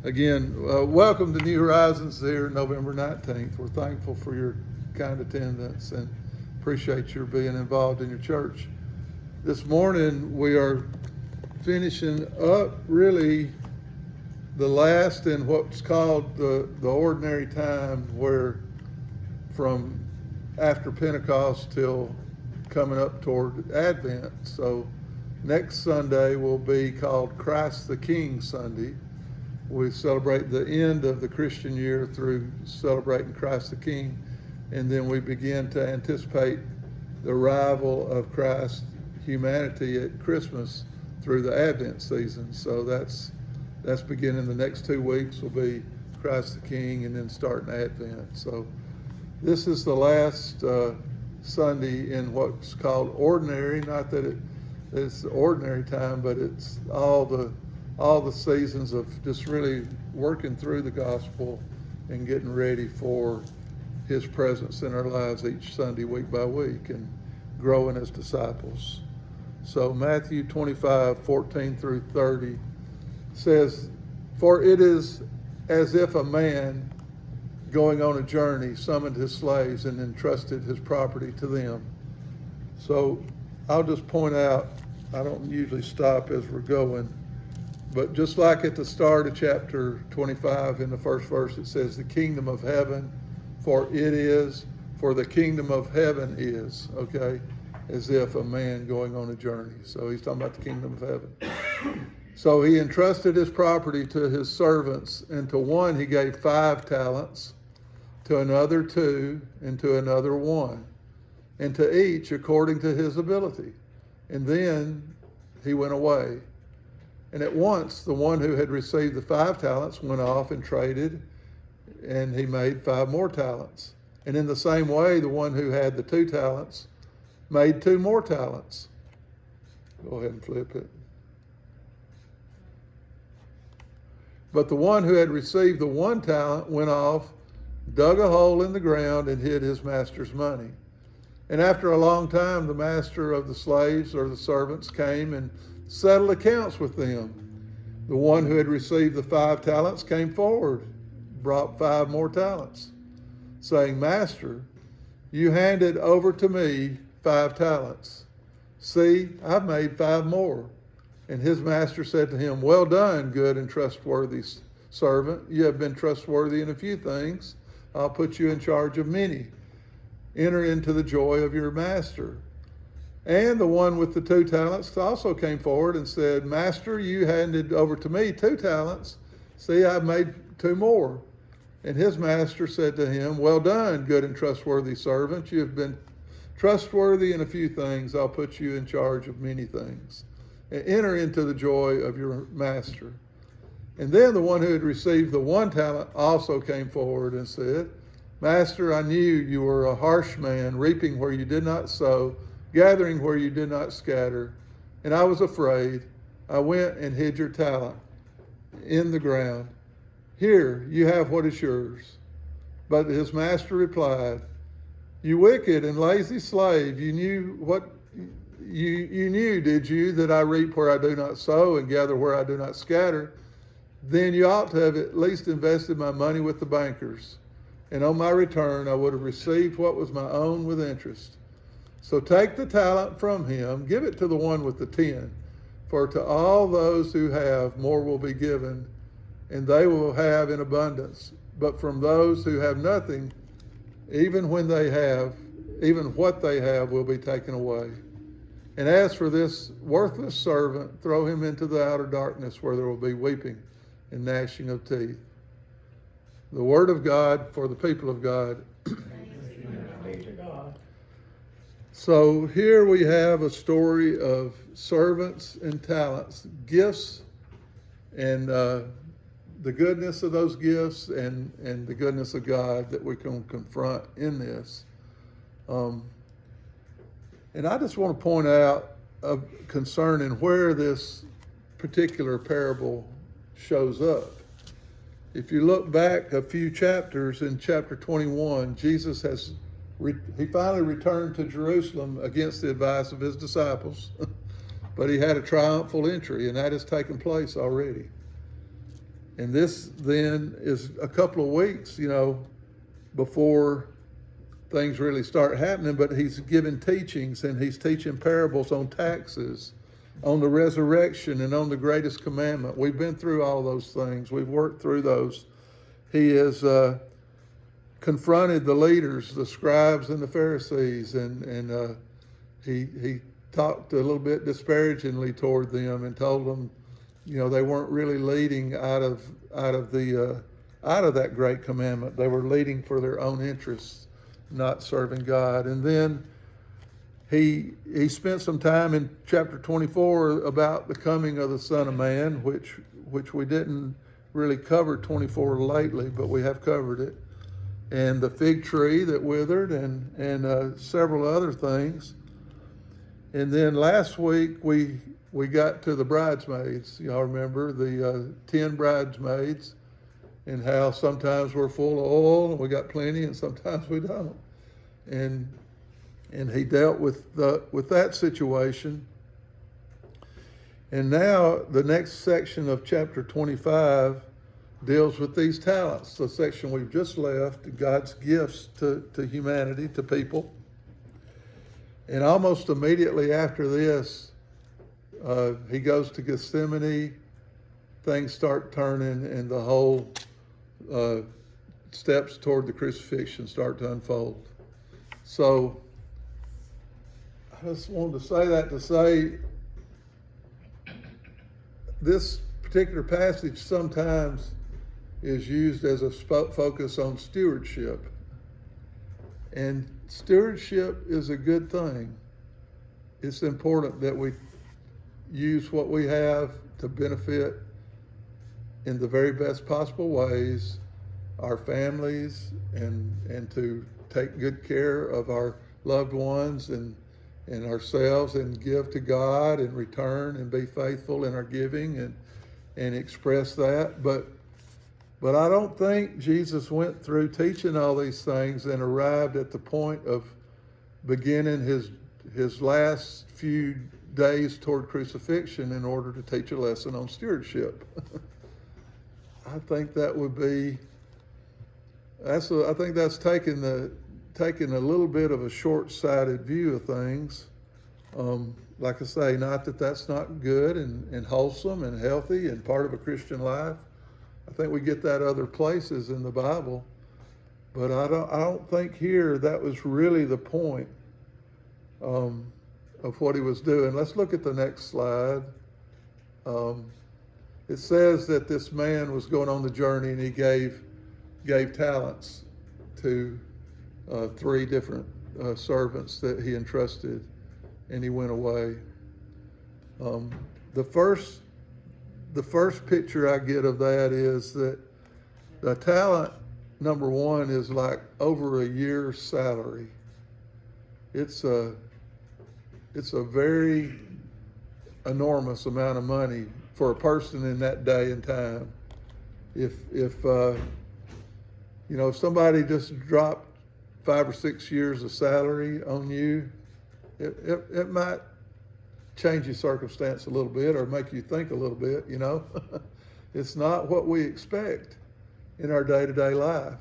Again, welcome to New Horizons here, November 19th. We're thankful for your kind attendance and appreciate your being involved in your church. This morning, we are finishing up really the last in what's called the ordinary time, where from after Pentecost till coming up toward Advent. So next Sunday will be called Christ the King Sunday. We celebrate the end of the Christian year through celebrating Christ the King, and then we begin to anticipate the arrival of Christ's humanity at Christmas through the Advent season. So that's beginning the next 2 weeks will be Christ the King, and then starting Advent. So this is the last Sunday in what's called ordinary. Not that it's ordinary time, but it's all the seasons of just really working through the gospel and getting ready for his presence in our lives each Sunday, week by week, and growing as disciples. So Matthew 25:14 through 30 says, "For it is as if a man going on a journey summoned his slaves and entrusted his property to them." So I'll just point out, I don't usually stop as we're going, but just like at the start of chapter 25 in the first verse, it says, "The kingdom of heaven, for the kingdom of heaven is," okay, as if a man going on a journey. So he's talking about the kingdom of heaven. "So he entrusted his property to his servants, and to one he gave 5 talents, to another 2, and to another 1, and to each according to his ability. And then he went away. And at once the one who had received the 5 talents went off and traded, and he made 5 more talents. And in the same way, the one who had the 2 talents made 2 more talents." Go ahead and flip it. "But the one who had received the 1 talent went off, dug a hole in the ground, and hid his master's money. And after a long time, the master of the slaves or the servants came and settled accounts with them. The one who had received the 5 talents came forward, brought 5 more talents, saying, 'Master, you handed over to me 5 talents. See, I've made 5 more.' And his master said to him, 'Well done, good and trustworthy servant. You have been trustworthy in a few things. I'll put you in charge of many. Enter into the joy of your master.' And the one with the 2 talents also came forward and said, 'Master, you handed over to me 2 talents. See, I've made 2 more.' And his master said to him, 'Well done, good and trustworthy servant. You have been trustworthy in a few things. I'll put you in charge of many things. And enter into the joy of your master.' And then the one who had received the 1 talent also came forward and said, 'Master, I knew you were a harsh man, reaping where you did not sow, gathering where you did not scatter. And I was afraid. I went and hid your talent in the ground. Here, you have what is yours.' But his master replied, 'You wicked and lazy slave, you knew, did you, that I reap where I do not sow and gather where I do not scatter? Then you ought to have at least invested my money with the bankers, and on my return I would have received what was my own with interest. So take the talent from him, give it to the one with the 10, for to all those who have, more will be given, and they will have in abundance. But from those who have nothing, even what they have will be taken away. And as for this worthless servant, throw him into the outer darkness, where there will be weeping and gnashing of teeth.'" The word of God for the people of God. So here we have a story of servants and talents, gifts, and the goodness of those gifts and the goodness of God that we can confront in this. And I just want to point out a concern in where this particular parable shows up. If you look back a few chapters in chapter 21, Jesus he finally returned to Jerusalem against the advice of his disciples, but he had a triumphal entry, and that has taken place already. And this then is a couple of weeks, before things really start happening, but he's giving teachings and he's teaching parables on taxes, on the resurrection, and on the greatest commandment. We've been through all those things. We've worked through those. He has confronted the leaders, the scribes and the Pharisees, and he talked a little bit disparagingly toward them and told them, they weren't really leading out of that great commandment. They were leading for their own interests, not serving God. And then he spent some time in chapter 24 about the coming of the Son of Man, which we didn't really cover 24 lately, but we have covered it, and the fig tree that withered, and several other things. And then last week we got to the bridesmaids. Y'all remember the 10 bridesmaids, and how sometimes we're full of oil and we got plenty, and sometimes we don't. And he dealt with that situation. And now the next section of chapter 25 deals with these talents, the section we've just left, God's gifts to humanity, to people. And almost immediately after this, he goes to Gethsemane, things start turning, and the whole steps toward the crucifixion start to unfold. So I just wanted to say that to say this particular passage sometimes is used as a focus on stewardship. And stewardship is a good thing. It's important that we use what we have to benefit in the very best possible ways our families, and to take good care of our loved ones and ourselves, and give to God and return and be faithful in our giving and express that. But I don't think Jesus went through teaching all these things and arrived at the point of beginning his last few days toward crucifixion in order to teach a lesson on stewardship. I think that would be, I think that's taking a little bit of a short-sighted view of things. Like I say, not that that's not good and wholesome and healthy and part of a Christian life. I think we get that other places in the Bible, but I don't think here that was really the point of what he was doing. Let's look at the next slide. It says that this man was going on the journey, and he gave talents to 3 different servants that he entrusted, and he went away. The first picture I get of that is that the talent, number one, is like over a year's salary. It's a very enormous amount of money for a person in that day and time. If somebody just dropped 5 or 6 years of salary on you, it might change your circumstance a little bit or make you think a little bit, It's not what we expect in our day-to-day life.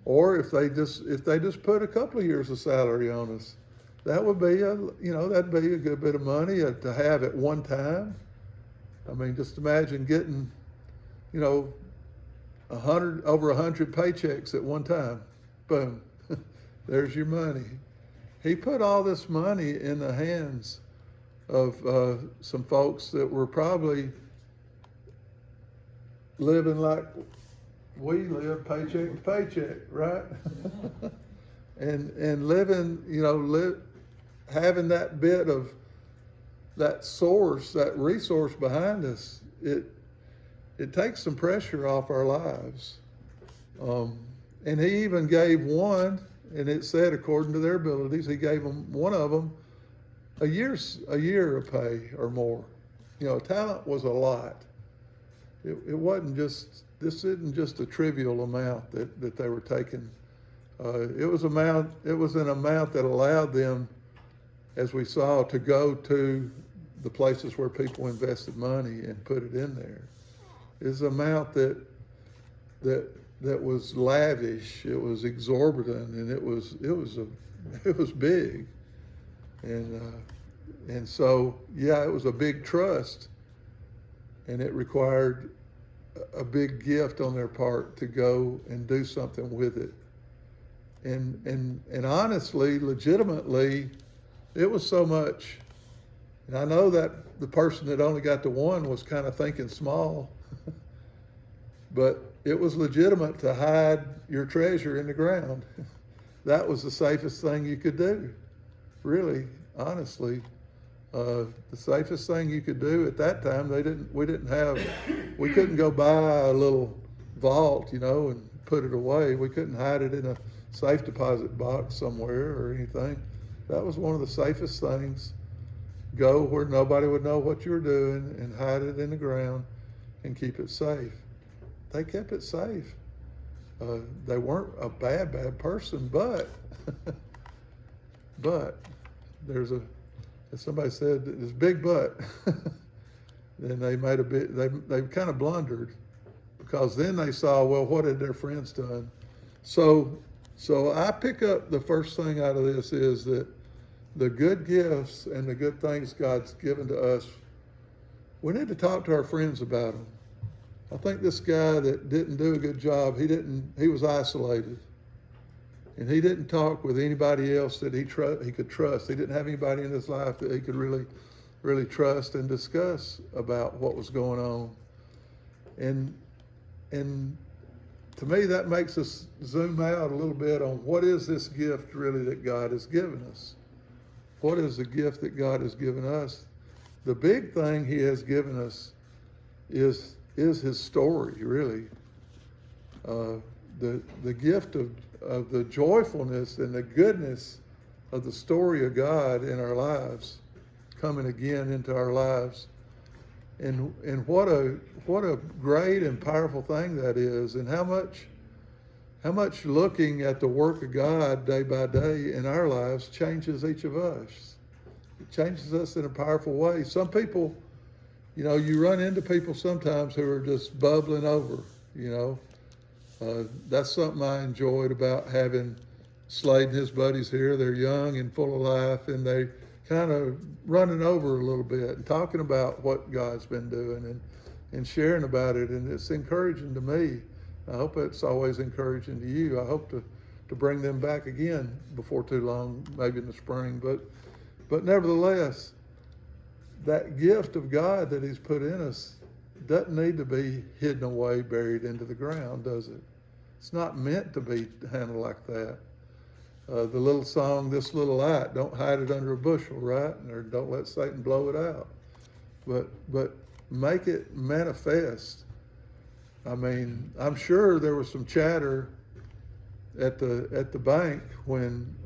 Or if they just put a couple of years of salary on us, that would be that'd be a good bit of money to have at one time. I mean, just imagine getting, over 100 paychecks at one time. Boom, there's your money. He put all this money in the hands of some folks that were probably living like we live, paycheck to paycheck, right? and living, having that bit of that source, that resource behind us, it takes some pressure off our lives. And he even gave one, and it said according to their abilities, he gave one of them a year of pay or more. Talent was a lot. It wasn't just, this isn't just a trivial amount that they were taking. It was an amount that allowed them, as we saw, to go to the places where people invested money and put it in there. is an amount that was lavish. It was exorbitant, and it was big, and so yeah, it was a big trust, and it required a big gift on their part to go and do something with it. And honestly, legitimately, it was so much. And I know that the person that only got the one was kind of thinking small, but it was legitimate to hide your treasure in the ground. That was the safest thing you could do, really, honestly. The safest thing you could do at that time, we couldn't go buy a little vault, and put it away. We couldn't hide it in a safe deposit box somewhere or anything. That was one of the safest things. Go where nobody would know what you were doing and hide it in the ground and keep it safe. They kept it safe. They weren't a bad person, but as somebody said, this big but. Then they kind of blundered, because then they saw, well, what had their friends done? So I pick up the first thing out of this is that the good gifts and the good things God's given to us, we need to talk to our friends about them. I think this guy that didn't do a good job, he was isolated. And he didn't talk with anybody else that he could trust. He didn't have anybody in his life that he could really trust and discuss about what was going on. And to me, that makes us zoom out a little bit on what is this gift really that God has given us. What is the gift that God has given us? The big thing he has given us is his story, really. The gift of the joyfulness and the goodness of the story of God in our lives, coming again into our lives. And what a great and powerful thing that is, and how much looking at the work of God day by day in our lives changes each of us. It changes us in a powerful way. Some people, you run into people sometimes who are just bubbling over, That's something I enjoyed about having Slade and his buddies here. They're young and full of life, and they kind of running over a little bit and talking about what God's been doing and sharing about it. And it's encouraging to me. I hope it's always encouraging to you. I hope to bring them back again before too long, maybe in the spring. But nevertheless, that gift of God that he's put in us doesn't need to be hidden away, buried into the ground, does it? It's not meant to be handled like that. The little song, This Little Light, don't hide it under a bushel, right? Or don't let Satan blow it out. But make it manifest. I mean, I'm sure there was some chatter at the bank when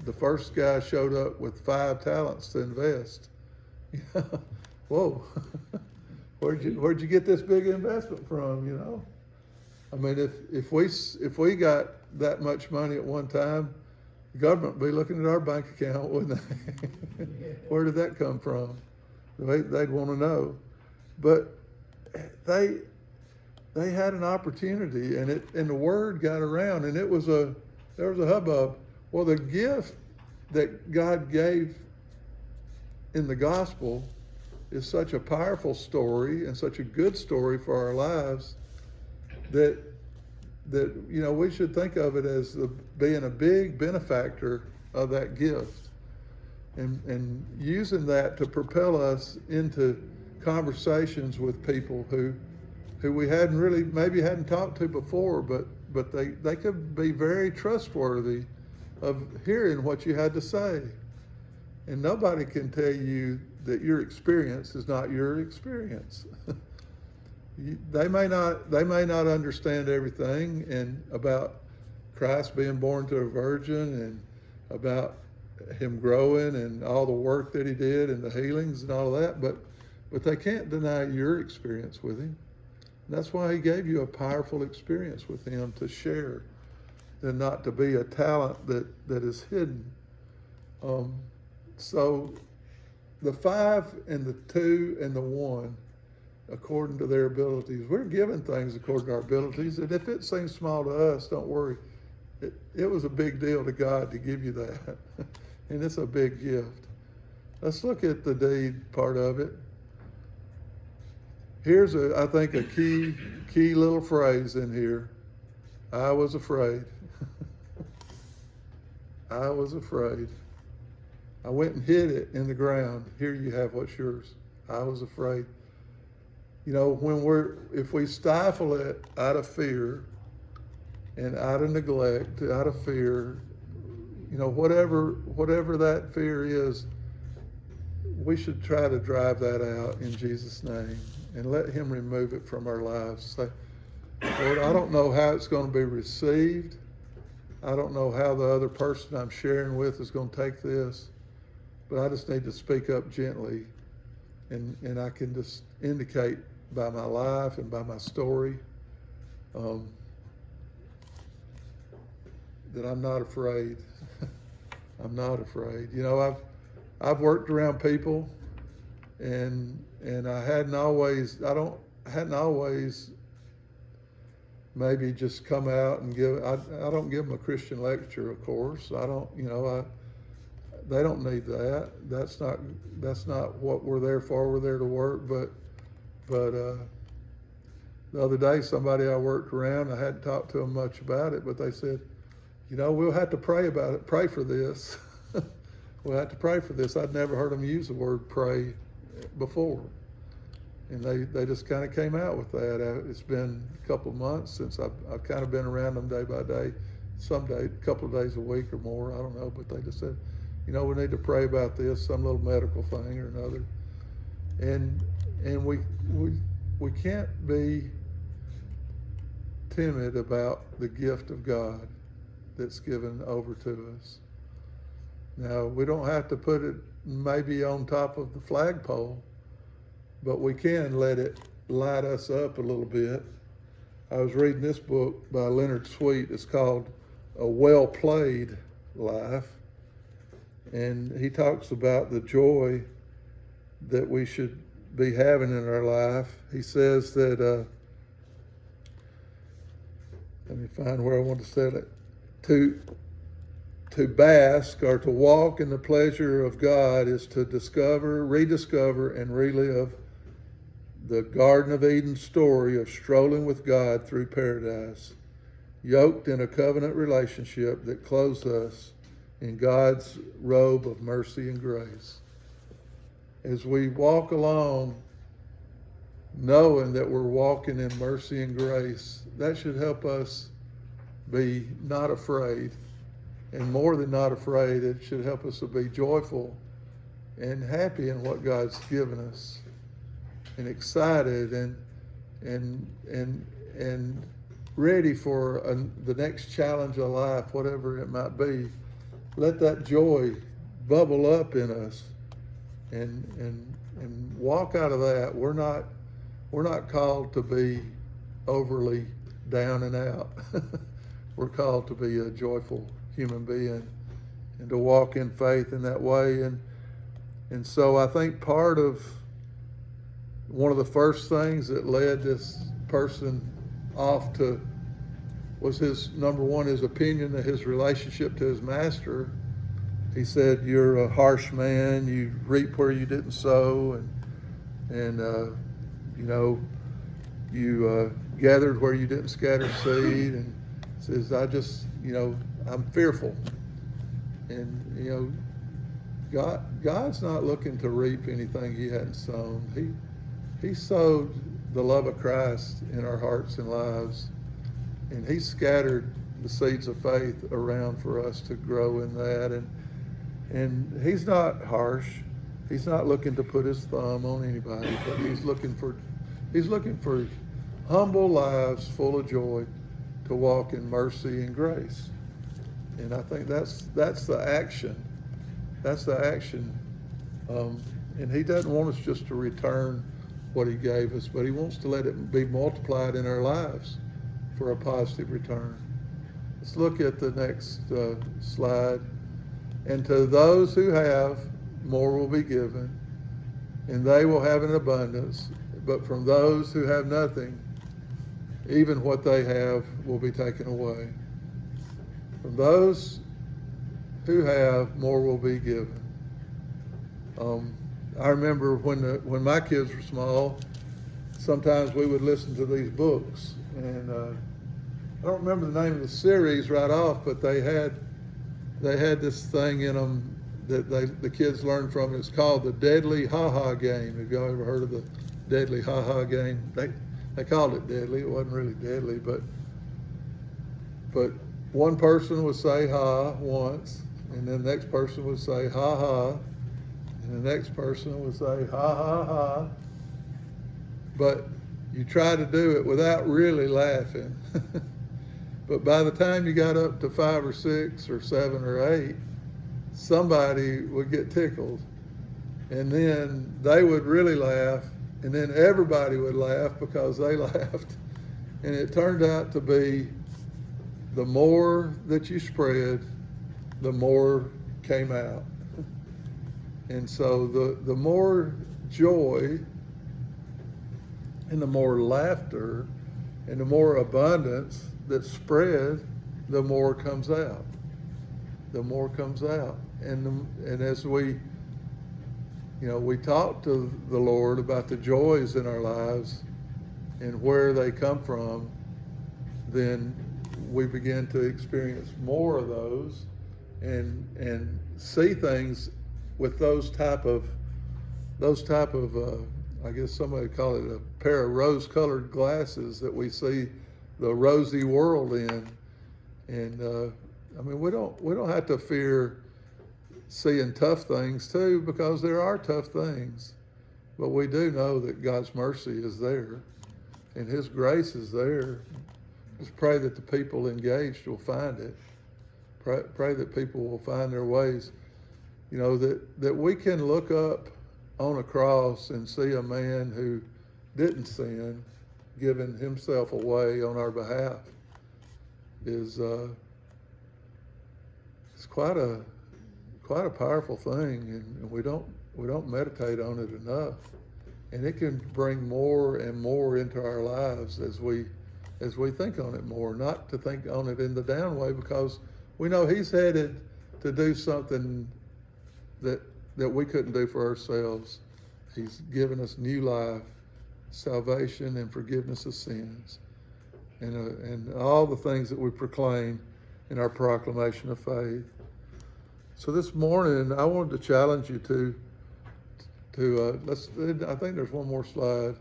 the first guy showed up with 5 talents to invest. Whoa, where'd you get this big investment from? I mean, if we got that much money at one time, the government would be looking at our bank account, wouldn't they? Where did that come from? They'd want to know. But they had an opportunity, and the word got around, and there was a hubbub. Well, the gift that God gave in the gospel is such a powerful story and such a good story for our lives that we should think of it as being a big benefactor of that gift and using that to propel us into conversations with people who we maybe hadn't talked to before, but they could be very trustworthy of hearing what you had to say. And nobody can tell you that your experience is not your experience. They may not understand everything and about Christ being born to a virgin and about him growing and all the work that he did and the healings and all of that, but they can't deny your experience with him. And that's why he gave you a powerful experience with him to share and not to be a talent that is hidden. So the 5 and the 2 and the 1 according to their abilities. We're given things according to our abilities, and if it seems small to us, don't worry. It was a big deal to God to give you that, and it's a big gift. Let's look at the deed part of it. Here's, I think, a key little phrase in here. I was afraid. I was afraid. I went and hid it in the ground. Here you have what's yours. I was afraid. You know, if we stifle it out of fear and out of neglect, out of fear, you know, whatever that fear is, we should try to drive that out in Jesus' name and let him remove it from our lives. Say, Lord, I don't know how it's going to be received. I don't know how the other person I'm sharing with is going to take this, but I just need to speak up gently, and I can just indicate by my life and by my story that I'm not afraid. I'm not afraid. You know, I've worked around people, and I hadn't always maybe just come out and I don't give them a Christian lecture, of course. I don't, you know, they don't need that. That's not what we're there for. We're there to work. But the other day, somebody I worked around, I hadn't talked to them much about it, but they said, you know, we'll have to pray about it. Pray for this. We'll have to pray for this. I'd never heard them use the word pray before. And they just kind of came out with that. It's been a couple of months since I've kind of been around them day by day, a couple of days a week or more, I don't know, but they just said, you know, we need to pray about this, some little medical thing or another. And we can't be timid about the gift of God that's given over to us. Now, we don't have to put it maybe on top of the flagpole, but we can let it light us up a little bit. I was reading this book by Leonard Sweet. It's called A Well Played Life. And he talks about the joy that we should be having in our life. He says that, let me find where I want to say it, to bask or to walk in the pleasure of God is to discover, rediscover, and relive the Garden of Eden story of strolling with God through paradise, yoked in a covenant relationship that clothes us in God's robe of mercy and grace. As we walk along knowing that we're walking in mercy and grace, that should help us be not afraid. And more than not afraid, it should help us to be joyful and happy in what God's given us, and excited and ready for the next challenge of life, whatever it might be. Let that joy bubble up in us, and walk out of that. We're not called to be overly down and out. We're called to be a joyful human being and to walk in faith in that way. And so I think part of one of the first things that led this person off to was his opinion of his relationship to his master. He said, "You're a harsh man. You reap where you didn't sow, and you know, you gathered where you didn't scatter seed." And says, I'm fearful. And you know, God's not looking to reap anything he hadn't sown. He sowed the love of Christ in our hearts and lives, and he scattered the seeds of faith around for us to grow in that. And he's not harsh. He's not looking to put his thumb on anybody, but he's looking for humble lives full of joy to walk in mercy and grace. And I think that's the action. That's the action. And he doesn't want us just to return what he gave us, but he wants to let it be multiplied in our lives for a positive return. Let's look at the next slide. And to those who have, more will be given, and they will have an abundance. but from those who have nothing, even what they have will be taken away. From those who have, more will be given. I remember when my kids were small, sometimes we would listen to these books, and I don't remember the name of the series right off, but they had this thing in them that the kids learned from. It's called the Deadly Ha-Ha Game. Have y'all ever heard of the Deadly Ha-Ha Game? They called it deadly. It wasn't really deadly, but one person would say ha once, and then the next person would say ha ha, and the next person would say ha ha ha. But you try to do it without really laughing. But by the time you got up to 5 or 6 or 7 or 8, somebody would get tickled. And then they would really laugh, and then everybody would laugh because they laughed. And it turned out to be the more that you spread, the more came out. And so the more joy and the more laughter and the more abundance that's spread, the more comes out. The more comes out. And as we talk to the Lord about the joys in our lives and where they come from, then we begin to experience more of those and see things with those type of I guess somebody call it a pair of rose-colored glasses that we see the rosy world in. And we don't have to fear seeing tough things too, because there are tough things, but we do know that God's mercy is there and His grace is there. Just pray that the people engaged will find it. Pray that people will find their ways. That we can look up on a cross and see a man who didn't sin, giving himself away on our behalf, is it's quite a powerful thing, and we don't meditate on it enough. And it can bring more and more into our lives as we think on it more, not to think on it in the down way, because we know He's headed to do something that we couldn't do for ourselves. He's given us new life, salvation, and forgiveness of sins, and all the things that we proclaim in our proclamation of faith. So this morning, I wanted to challenge you to I think there's one more slide.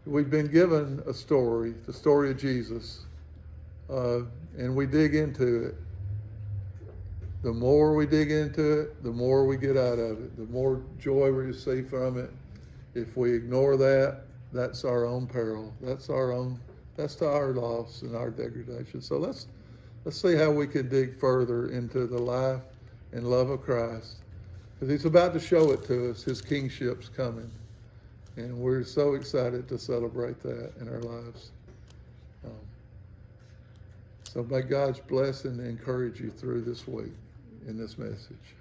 We've been given a story, the story of Jesus, and we dig into it. The more we dig into it, the more we get out of it, the more joy we receive from it. If we ignore that, that's our own peril. That's to our loss and our degradation. So let's see how we can dig further into the life and love of Christ, because He's about to show it to us. His kingship's coming, and we're so excited to celebrate that in our lives. So may God's blessing encourage you through this week in this message.